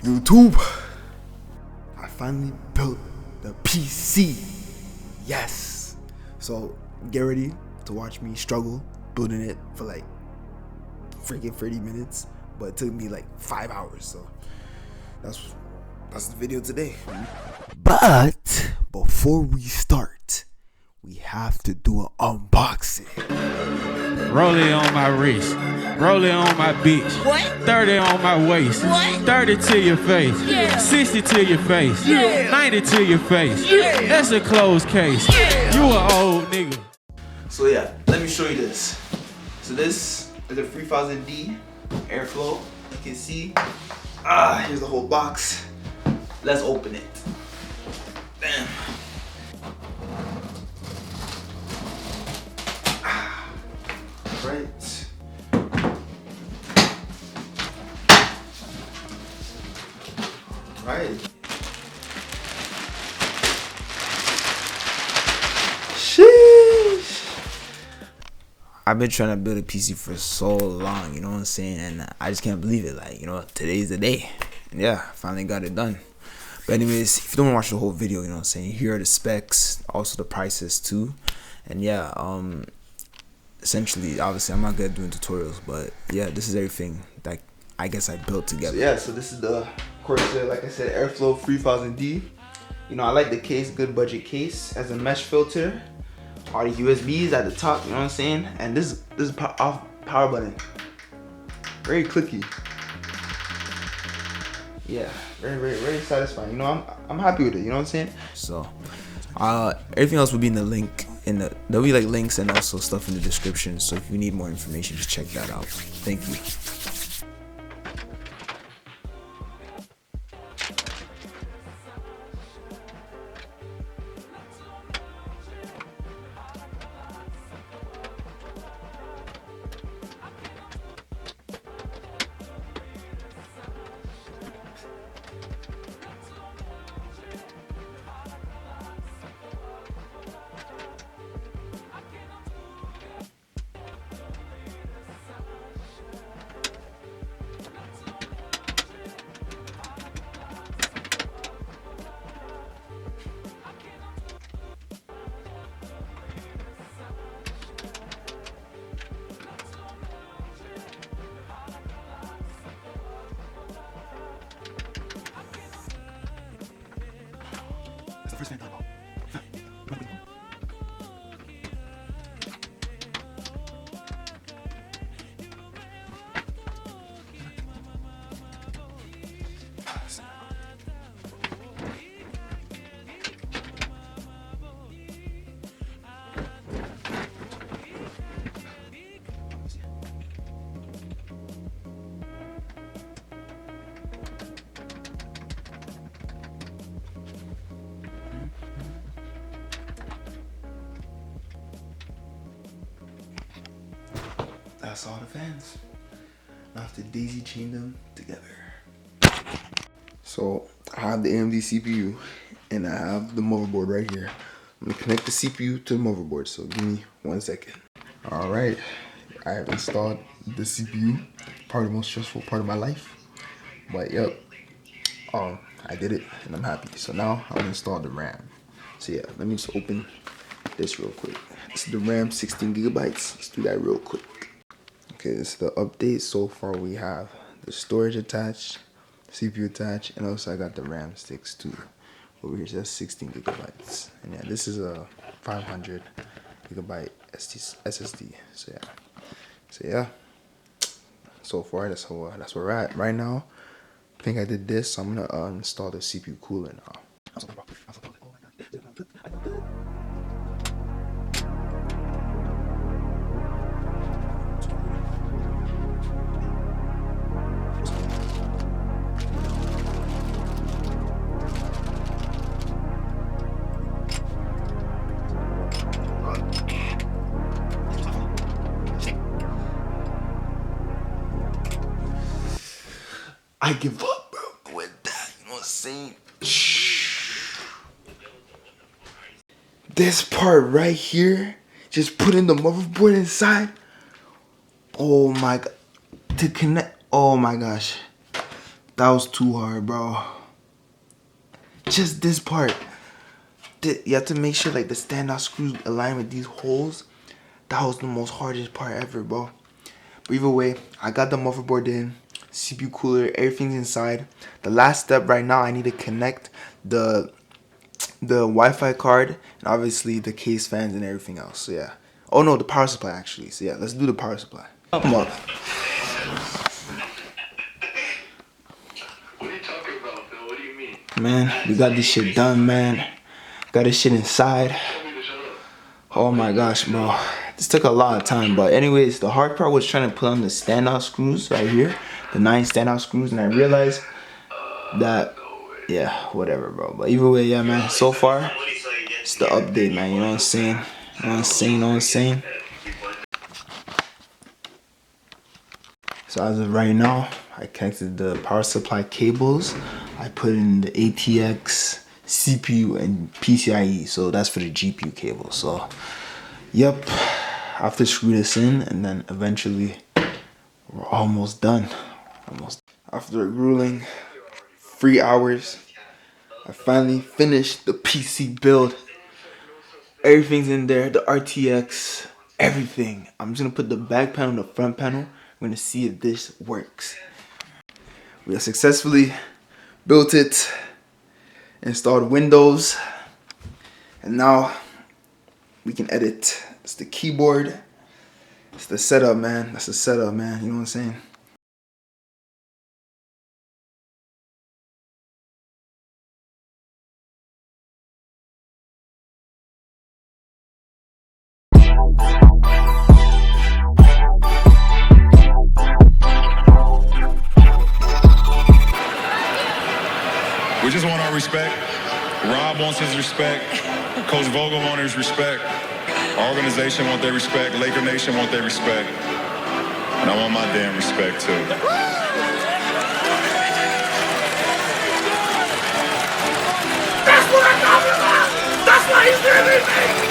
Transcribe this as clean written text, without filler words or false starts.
YouTube, I finally built the PC. Yes. So get ready to watch me struggle building it for like freaking 30 minutes, but it took me like 5 hours. So that's the video today. But before we start, we have to do an unboxing. Roll it on my wrist. Roll it on my bitch. What? 30 on my waist. What? 30 to your face. Yeah. 60 to your face. Yeah. 90 to your face. Yeah. That's a closed case. Yeah. You an old nigga. So yeah, let me show you this. So this is a 3000D airflow. You can see, here's the whole box. Let's open it. Bam. Right. Right. Sheesh. I've been trying to build a PC for so long, you know what I'm saying? And I just can't believe it. Like, you know, today's the day. And yeah, finally got it done. But anyways, if you don't want to watch the whole video, you know what I'm saying? Here are the specs, also the prices too. And yeah, essentially, obviously, I'm not good at doing tutorials, but yeah, this is everything that I guess I built together. So yeah, so this is the Corsair, like I said, Airflow 3000D. You know, I like the case, good budget case. Has a mesh filter, all the USBs at the top, you know what I'm saying? And this is off power button. Very clicky. Yeah, very satisfying. You know, I'm happy with it, you know what I'm saying? So everything else will be in the link. There'll be like links and also stuff in the description, so if you need more information, just check that out. Thank you. First man done. That's all the fans. Now I have to daisy chain them together. So I have the AMD CPU and I have the motherboard right here. I'm gonna connect the CPU to the motherboard, so give me 1 second. All right, I have installed the CPU, probably the most stressful part of my life. But yep, I did it and I'm happy. So now I'm gonna install the RAM. So yeah, let me just open this real quick. This is the RAM, 16 gigabytes. Let's do that real quick. Okay, this is the update. So far we have the storage attached, CPU attached, and also I got the RAM sticks too. Over here, so that's 16 gigabytes. And yeah, this is a 500 gigabyte SSD. So yeah. So far, that's where we're at right now. I think I did this, so I'm gonna install the CPU cooler now. I give up, bro, with that, you know what I'm saying? This part right here, just putting the motherboard inside. Oh my god. To connect, oh my gosh. That was too hard, bro. Just this part. You have to make sure like the standout screws align with these holes. That was the most hardest part ever, bro. But either way, I got the motherboard in, CPU cooler, everything's inside. The last step right now, I need to connect the Wi-Fi card and obviously the case fans and everything else. So yeah. Oh no, the power supply actually. So yeah, let's do the power supply. Come on. What are you talking about, Phil? What do you mean? Man, we got this shit done, man. Got this shit inside. Oh my gosh, bro. This took a lot of time, but anyways, the hard part was trying to put on the standout screws right here. The 9 standout screws, and I realized that, yeah, whatever, bro. But either way, yeah, man, so far, it's the update, man, you know what I'm saying? You know what I'm saying? So as of right now, I connected the power supply cables. I put in the ATX, CPU, and PCIe. So that's for the GPU cable. So, yep. I have to screw this in, and then eventually we're almost done. After a grueling 3 hours, I finally finished the PC build. Everything's in there, the RTX, everything. I'm just gonna put the back panel and the front panel. We're gonna see if this works. We have successfully built it, installed Windows, and now we can edit. It's the keyboard. It's the setup, man. That's the setup, man. You know what I'm saying? We just want our respect. Rob wants his respect. Coach Vogel wants his respect. Our organization want their respect. Laker Nation want their respect. And I want my damn respect too. That's what I'm talking about! That's why he's giving me!